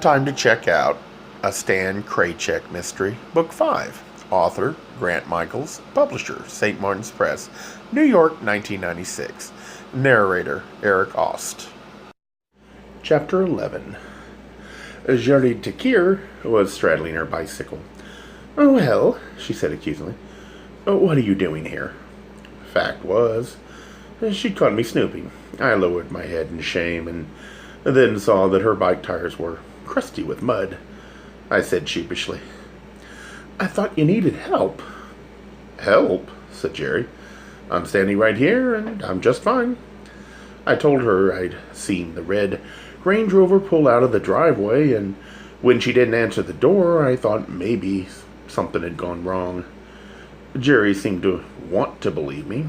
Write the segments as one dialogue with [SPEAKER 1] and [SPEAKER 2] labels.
[SPEAKER 1] Time to check out a Stan Kraychik mystery, Book 5. Author, Grant Michaels. Publisher, St. Martin's Press, New York, 1996. Narrator, Eric Ost. Chapter 11. Jolie Takir was straddling her bicycle. "Oh, well," she said accusingly. "What are you doing here?" Fact was, she'd caught me snooping. I lowered my head in shame and then saw that her bike tires were crusty with mud. I said sheepishly, "I thought you needed help." "Help?" said Jerry. "I'm standing right here, and I'm just fine." I told her I'd seen the red Range Rover pull out of the driveway, and when she didn't answer the door, I thought maybe something had gone wrong. Jerry seemed to want to believe me.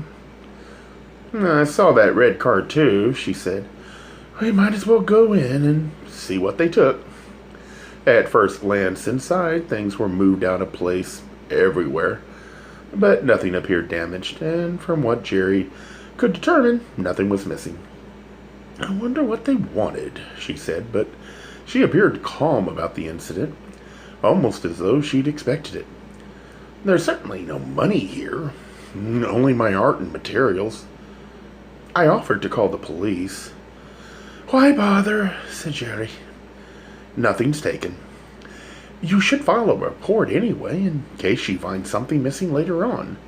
[SPEAKER 1] "I saw that red car too," she said. "We might as well go in and see what they took." At first glance inside, things were moved out of place everywhere, but nothing appeared damaged, and from what Jerry could determine, nothing was missing. "I wonder what they wanted," she said, but she appeared calm about the incident, almost as though she'd expected it. "There's certainly no money here, only my art and materials." I offered to call the police. "Why bother?" said Jerry. "Nothing's taken. You should file a report anyway, in case she finds something missing later on."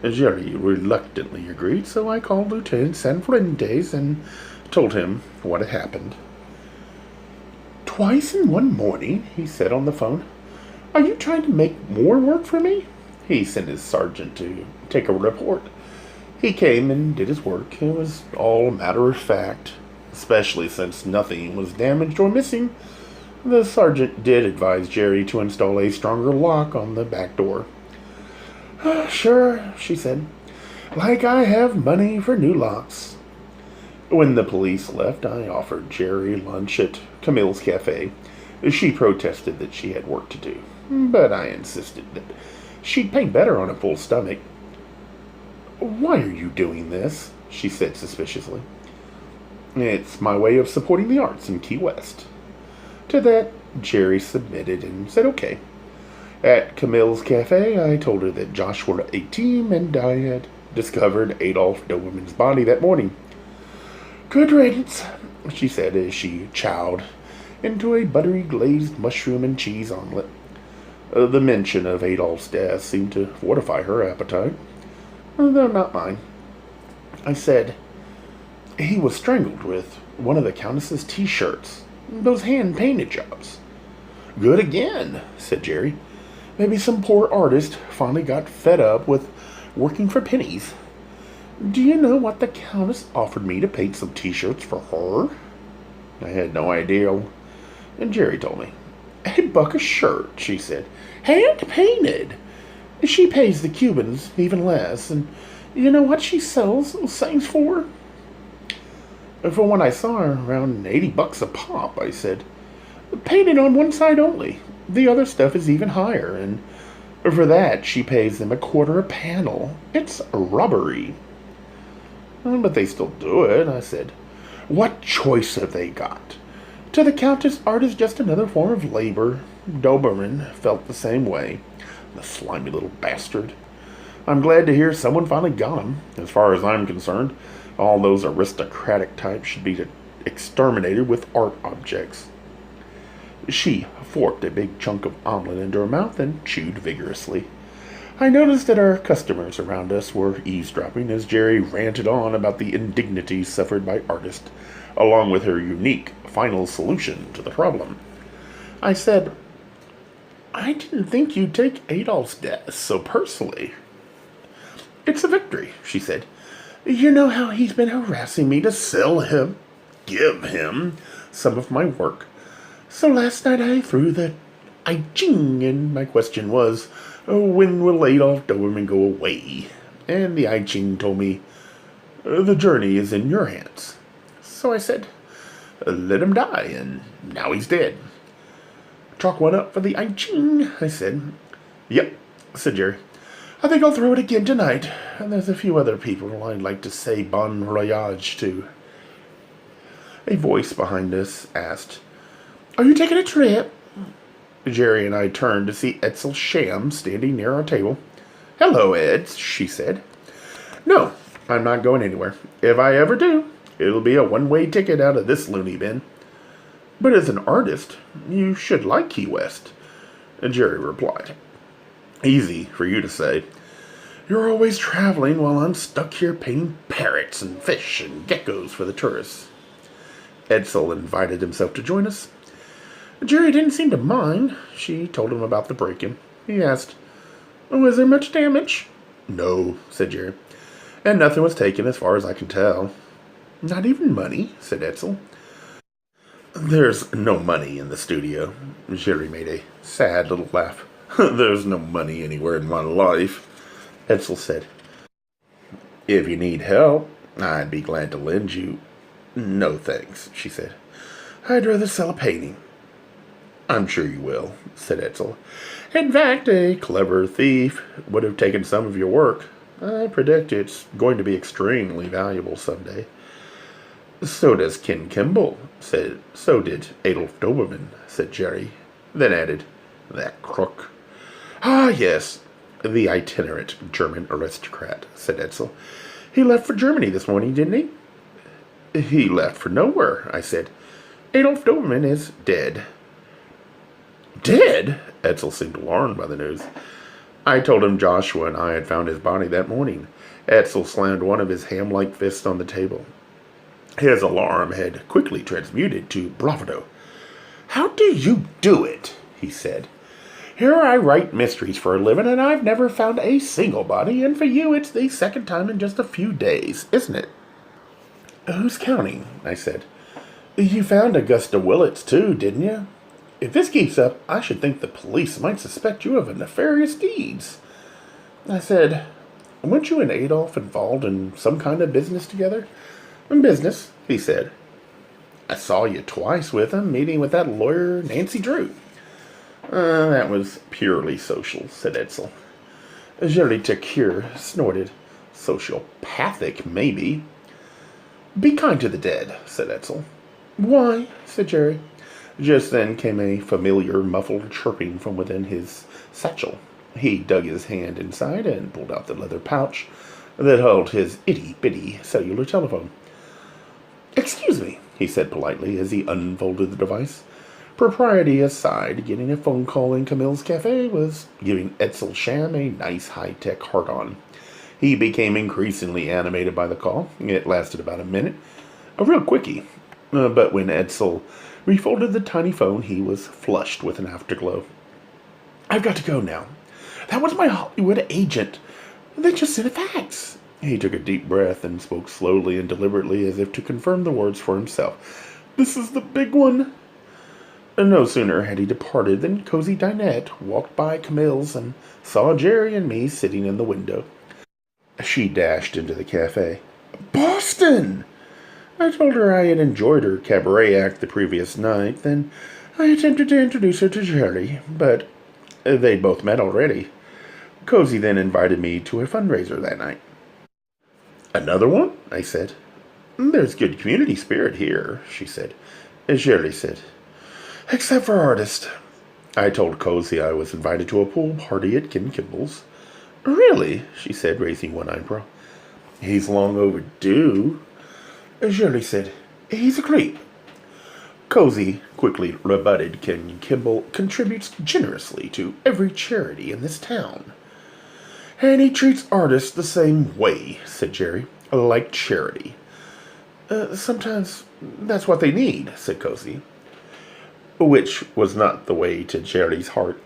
[SPEAKER 1] Jerry reluctantly agreed, so I called Lieutenant Sanfuentes and told him what had happened. "Twice in one morning," he said on the phone. "Are you trying to make more work for me?" He sent his sergeant to take a report. He came and did his work. It was all a matter of fact, especially since nothing was damaged or missing. The sergeant did advise Jerry to install a stronger lock on the back door. "Sure," she said. "Like I have money for new locks." When the police left, I offered Jerry lunch at Camille's Cafe. She protested that she had work to do, but I insisted that she'd pay better on a full stomach. "Why are you doing this?" she said suspiciously. "It's my way of supporting the arts in Key West." To that, Jerry submitted and said okay. At Camille's Cafe, I told her that Josh were a team and I had discovered Adolf Doberman's body that morning. "Good riddance," she said as she chowed into a buttery glazed mushroom and cheese omelet. The mention of Adolf's death seemed to fortify her appetite, though not mine. I said, "He was strangled with one of the Countess's t-shirts, those hand-painted jobs." "Good again," said Jerry. "Maybe some poor artist finally got fed up with working for pennies. Do you know what the Countess offered me to paint some t-shirts for her?" I had no idea, and Jerry told me. "$1 a shirt," she said. "Hand-painted. She pays the Cubans even less, and you know what she sells those things for?" "For when I saw her, around $80 a pop," I said. "Painted on one side only. The other stuff is even higher, and for that she pays them $0.25 a panel. It's rubbery." "But they still do it," I said. "What choice have they got? To the Countess, art is just another form of labor." Doberman felt the same way. The slimy little bastard. I'm glad to hear someone finally got him. As far as I'm concerned, all those aristocratic types should be exterminated with art objects. She forked a big chunk of omelet into her mouth and chewed vigorously. I noticed that our customers around us were eavesdropping as Jerry ranted on about the indignities suffered by artists, along with her unique final solution to the problem. I said, "I didn't think you'd take Adolf's death so personally." "It's a victory," she said. "You know how he's been harassing me to give him some of my work. So last night I threw the I ching, and my question was, when will Adolf Doberman go away?" And the I ching told me, "The journey is in your hands." So I said, "Let him die," and now he's dead. "Chalk one up for the I ching," I said. "Yep," said Jerry. "I think I'll throw it again tonight. And there's a few other people I'd like to say bon voyage to." A voice behind us asked, Are you taking a trip? Jerry and I turned to see Edsel Sham standing near our table. Hello, Ed, she said. No, I'm not going anywhere. If I ever do, it'll be a one-way ticket out of this loony bin. But as an artist, you should like Key West, Jerry replied. Easy for you to say. You're always traveling while I'm stuck here painting parrots and fish and geckos for the tourists. Edsel invited himself to join us. Jerry didn't seem to mind. She told him about the break-in. He asked, Was there much damage? No, said Jerry. And nothing was taken as far as I can tell. Not even money, said Edsel. There's no money in the studio. Jerry made a sad little laugh. There's no money anywhere in my life, Edsel said. If you need help, I'd be glad to lend you. No thanks, she said. I'd rather sell a painting. I'm sure you will, said Edsel. In fact, a clever thief would have taken some of your work. I predict it's going to be extremely valuable someday. So does Ken Kimball, said. So did Adolf Doberman, said Jerry, then added, That crook. Ah, yes, the itinerant German aristocrat, said Edsel. He left for Germany this morning, didn't he? He left for nowhere, I said. Adolf Doberman is dead. Dead? Edsel seemed alarmed by the news. I told him Joshua and I had found his body that morning. Edsel slammed one of his ham-like fists on the table. His alarm had quickly transmuted to bravado. How do you do it? He said. Here I write mysteries for a living, and I've never found a single body, and for you it's the second time in just a few days, isn't it? Who's counting? I said. You found Augusta Willits, too, didn't you? If this keeps up, I should think the police might suspect you of nefarious deeds. I said, weren't you and Adolf involved in some kind of business together? Business, he said. I saw you twice with him, meeting with that lawyer, Nancy Drew. That was purely social, said Edsel. Jerry Takir snorted. Sociopathic, maybe. Be kind to the dead, said Edsel. Why? Said Jerry. Just then came a familiar muffled chirping from within his satchel. He dug his hand inside and pulled out the leather pouch that held his itty-bitty cellular telephone. Excuse me, he said politely as he unfolded the device. Propriety aside, getting a phone call in Camille's cafe was giving Edsel Sham a nice high-tech heart-on. He became increasingly animated by the call. It lasted about a minute. A real quickie. But when Edsel refolded the tiny phone, he was flushed with an afterglow. I've got to go now. That was my Hollywood agent. They just sent a fax. He took a deep breath and spoke slowly and deliberately as if to confirm the words for himself. This is the big one. No sooner had he departed than Cozy Dinette walked by Camille's and saw Jerry and me sitting in the window. She dashed into the cafe. Boston! I told her I had enjoyed her cabaret act the previous night. Then I attempted to introduce her to Jerry, but they'd both met already. Cozy then invited me to a fundraiser that night. Another one? I said. There's good community spirit here, she said. Jerry said. Except for artists. I told Cozy I was invited to a pool party at Ken Kimball's. Really? She said, raising one eyebrow. He's long overdue. Jerry said, he's a creep. Cozy quickly rebutted Ken Kimball contributes generously to every charity in this town. And he treats artists the same way, said Jerry, like charity. Sometimes that's what they need, said Cozy. Which was not the way to Jerry's heart.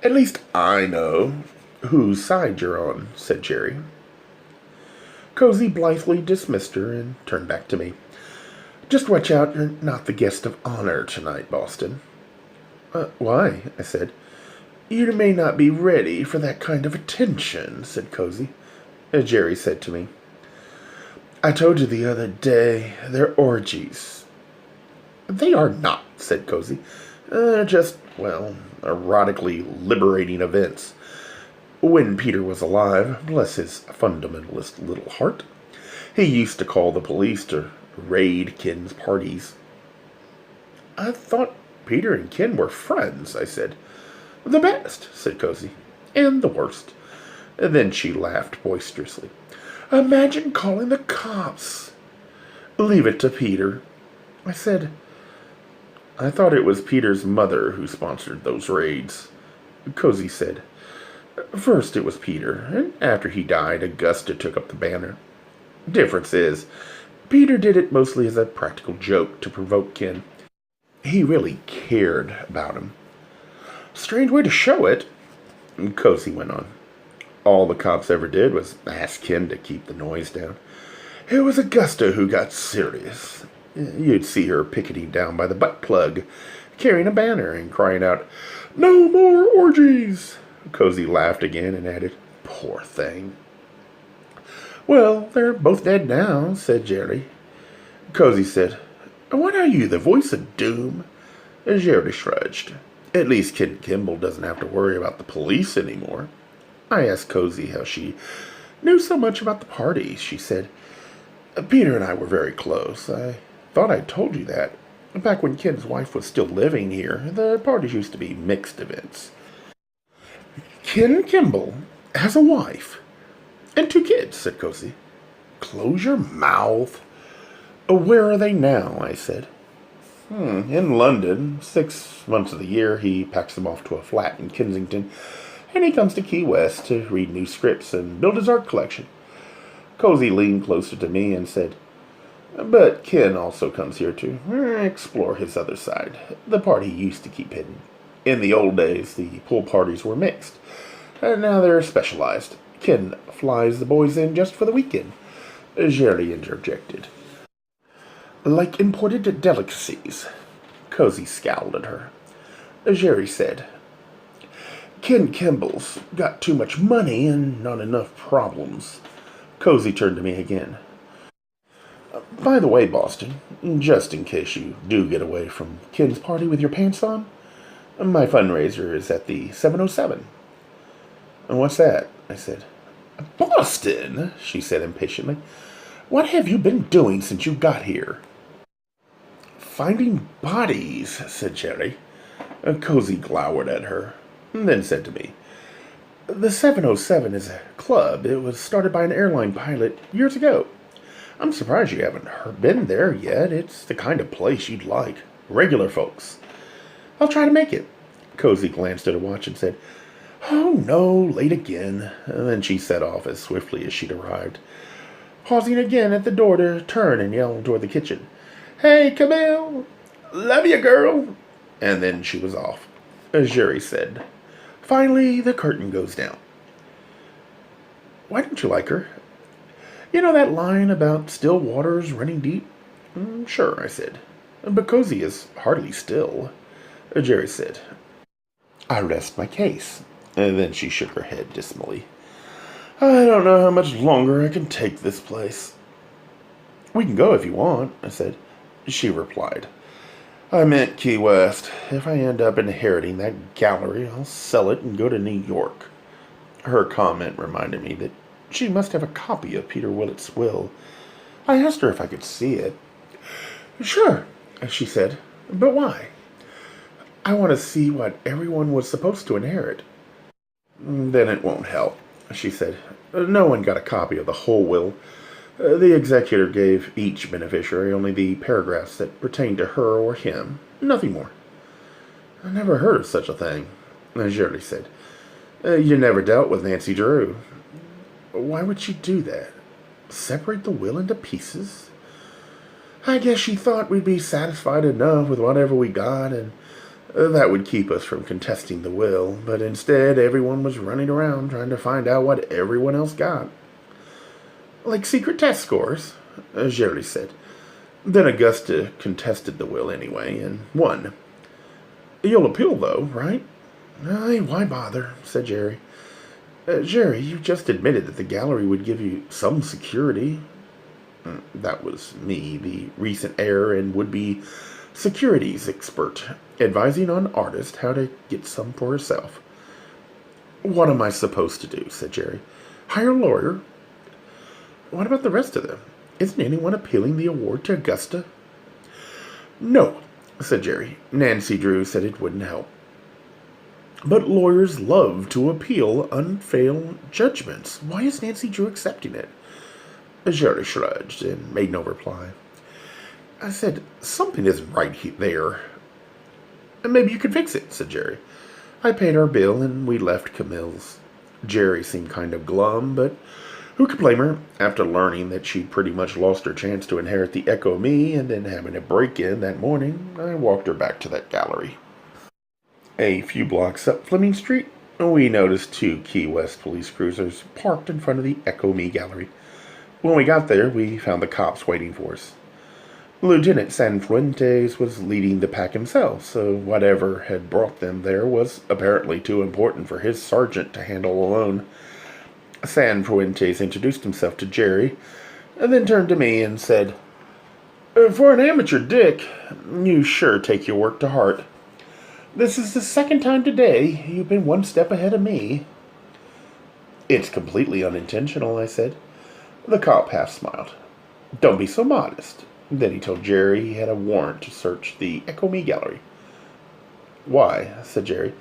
[SPEAKER 1] At least I know whose side you're on, said Jerry. Cozy blithely dismissed her and turned back to me. Just watch out you're not the guest of honor tonight, Boston. Why? I said. You may not be ready for that kind of attention, said Cozy. Jerry said to me. I told you the other day, they're orgies. They are not, said Cozy. Just, erotically liberating events. When Peter was alive, bless his fundamentalist little heart, he used to call the police to raid Ken's parties. I thought Peter and Ken were friends, I said. The best, said Cozy. And the worst. And then she laughed boisterously. Imagine calling the cops. Leave it to Peter. I said, I thought it was Peter's mother who sponsored those raids. Cozy said, first it was Peter, and after he died, Augusta took up the banner. Difference is, Peter did it mostly as a practical joke to provoke Ken. He really cared about him. Strange way to show it, Cozy went on. All the cops ever did was ask Ken to keep the noise down. It was Augusta who got serious. You'd see her picketing down by the butt plug, carrying a banner and crying out, No more orgies! Cozy laughed again and added, Poor thing. Well, they're both dead now, said Jerry. Cozy said, What are you, the voice of doom? Jerry shrugged. At least Kid Kimball doesn't have to worry about the police anymore. I asked Cozy how she knew so much about the party. She said, Peter and I were very close. I thought I'd told you that. Back when Ken's wife was still living here, the parties used to be mixed events. Ken Kimball has a wife and 2 kids, said Cozy. Close your mouth. Where are they now? I said. In London. 6 months of the year he packs them off to a flat in Kensington, and he comes to Key West to read new scripts and build his art collection. Cozy leaned closer to me and said, But Ken also comes here to explore his other side, the part he used to keep hidden. In the old days, the pool parties were mixed, and now they're specialized. Ken flies the boys in just for the weekend. Jerry interjected. Like imported delicacies. Cozy scowled at her. Jerry said, Ken Kimball's got too much money and not enough problems. Cozy turned to me again. By the way, Boston, just in case you do get away from Ken's party with your pants on, my fundraiser is at the 707. What's that? I said. Boston, she said impatiently. What have you been doing since you got here? Finding bodies, said Jerry. Cozy glowered at her, and then said to me, The 707 is a club. It was started by an airline pilot years ago. I'm surprised you haven't been there yet. It's the kind of place you'd like. Regular folks. I'll try to make it. Cozy glanced at her watch and said, Oh, no, late again. And then she set off as swiftly as she'd arrived, pausing again at the door to turn and yell toward the kitchen. Hey, Camille! Love you, girl! And then she was off. As Jerry said, Finally, the curtain goes down. Why don't you like her? You know that line about still waters running deep? Sure, I said. But Cozy is hardly still. Jerry said, I rest my case. And then she shook her head dismally. I don't know how much longer I can take this place. We can go if you want, I said. She replied, I meant Key West. If I end up inheriting that gallery, I'll sell it and go to New York. Her comment reminded me that she must have a copy of Peter Willits' will. I asked her if I could see it. Sure, she said, but why? I want to see what everyone was supposed to inherit. Then it won't help, she said. No one got a copy of the whole will. The executor gave each beneficiary only the paragraphs that pertained to her or him, nothing more. I never heard of such a thing, Shirley said. You never dealt with Nancy Drew. Why would she do that? Separate the will into pieces? I guess she thought we'd be satisfied enough with whatever we got, and that would keep us from contesting the will, but instead everyone was running around trying to find out what everyone else got. Like secret test scores, Jerry said. Then Augusta contested the will anyway, and won. You'll appeal, though, right? Aye, why bother, said Jerry. Jerry, you just admitted that the gallery would give you some security. That was me, the recent heir and would-be securities expert, advising an artist how to get some for herself. What am I supposed to do, said Jerry. Hire a lawyer? What about the rest of them? Isn't anyone appealing the award to Augusta? No, said Jerry. Nancy Drew said it wouldn't help. But lawyers love to appeal unfair judgments. Why is Nancy Drew accepting it? Jerry shrugged and made no reply. I said, something isn't right there. Maybe you could fix it, said Jerry. I paid our bill and we left Camille's. Jerry seemed kind of glum, but who could blame her after learning that she'd pretty much lost her chance to inherit the Echo Me and then having a break-in that morning? I walked her back to that gallery. A few blocks up Fleming Street, we noticed 2 Key West police cruisers parked in front of the Echo Me gallery. When we got there, we found the cops waiting for us. Lieutenant Sanfuentes was leading the pack himself, so whatever had brought them there was apparently too important for his sergeant to handle alone. Sanfuentes introduced himself to Jerry, and then turned to me and said, For an amateur dick, you sure take your work to heart. This is the second time today you've been one step ahead of me. It's completely unintentional, I said. The cop half smiled. Don't be so modest. Then he told Jerry he had a warrant to search the Echo Me gallery. Why? Said Jerry.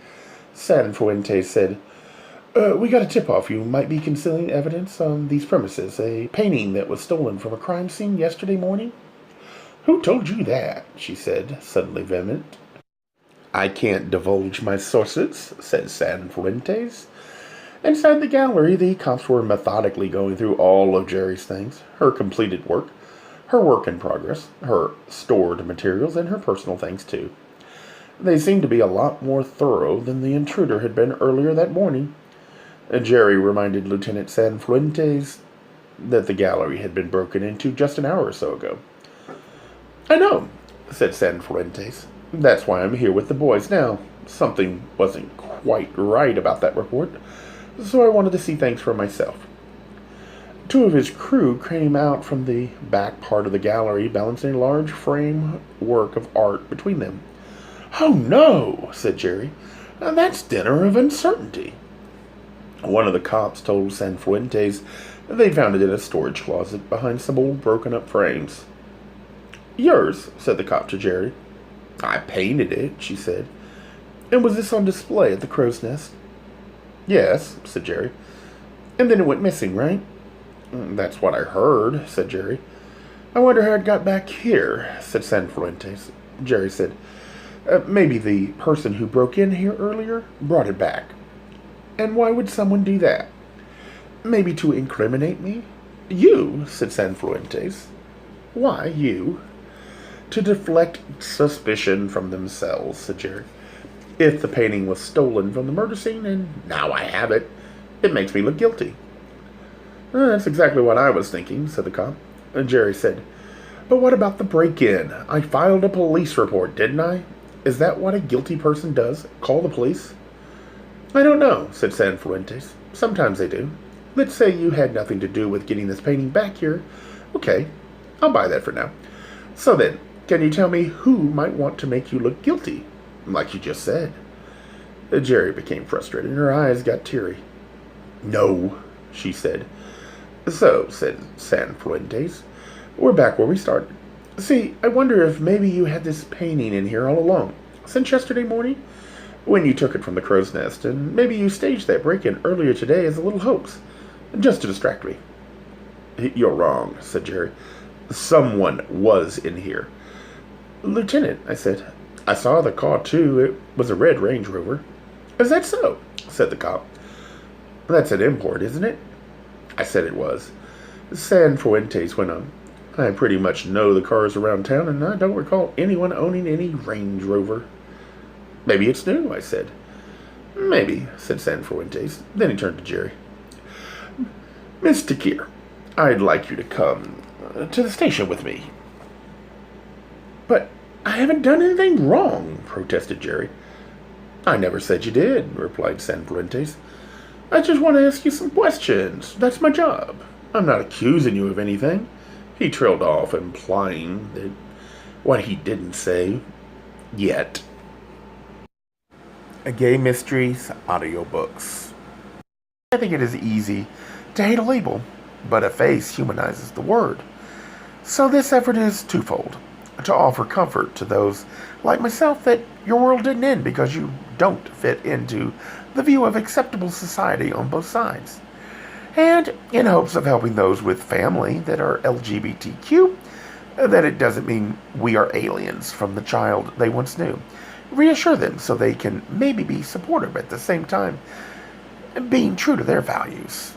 [SPEAKER 1] Sanfuentes said, We got a tip-off you might be concealing evidence on these premises, a painting that was stolen from a crime scene yesterday morning. Who told you that? She said, suddenly vehement. I can't divulge my sources, said Sanfuentes. Inside the gallery, the cops were methodically going through all of Jerry's things, her completed work, her work in progress, her stored materials, and her personal things, too. They seemed to be a lot more thorough than the intruder had been earlier that morning. Jerry reminded Lieutenant Sanfuentes that the gallery had been broken into just an hour or so ago. I know, said Sanfuentes. That's why I'm here with the boys now. Something wasn't quite right about that report, so I wanted to see things for myself. 2 of his crew came out from the back part of the gallery, balancing a large frame work of art between them. Oh, no, said Jerry. That's dinner of uncertainty. One of the cops told Sanfuentes they'd found it in a storage closet behind some old broken-up frames. Yours, said the cop to Jerry. I painted it, she said. And was this on display at the Crow's Nest? Yes, said Jerry. And then it went missing, right? That's what I heard, said Jerry. I wonder how it got back here, said Sanfuentes. Jerry said, maybe the person who broke in here earlier brought it back. And why would someone do that? Maybe to incriminate me? You, said Sanfuentes. Why you? To deflect suspicion from themselves, said Jerry. If the painting was stolen from the murder scene, and now I have it, it makes me look guilty. That's exactly what I was thinking, said the cop. And Jerry said, But what about the break-in? I filed a police report, didn't I? Is that what a guilty person does? Call the police? I don't know, said Sanfuentes. Sometimes they do. Let's say you had nothing to do with getting this painting back here. Okay, I'll buy that for now. So then, can you tell me who might want to make you look guilty? Like you just said. Jerry became frustrated, and her eyes got teary. No, she said. So, said Sanfuentes, we're back where we started. See, I wonder if maybe you had this painting in here all along, since yesterday morning, when you took it from the Crow's Nest, and maybe you staged that break-in earlier today as a little hoax, just to distract me. You're wrong, said Jerry. Someone was in here. Lieutenant, I said. I saw the car, too. It was a red Range Rover. Is that so? Said the cop. That's an import, isn't it? I said it was. Sanfuentes went on. I pretty much know the cars around town, and I don't recall anyone owning any Range Rover. Maybe it's new, I said. Maybe, said Sanfuentes. Then he turned to Jerry. Mr. Keir, I'd like you to come to the station with me. But I haven't done anything wrong, protested Jerry. I never said you did, replied Sanfuentes. I just want to ask you some questions. That's my job. I'm not accusing you of anything. He trailed off, implying that what he didn't say yet. A Gay Mysteries audiobooks. I think it is easy to hate a label, but a face humanizes the word. So this effort is twofold. to offer comfort to those like myself that your world didn't end because you don't fit into the view of acceptable society on both sides. And in hopes of helping those with family that are LGBTQ, that it doesn't mean we are aliens from the child they once knew. Reassure them so they can maybe be supportive at the same time, being true to their values.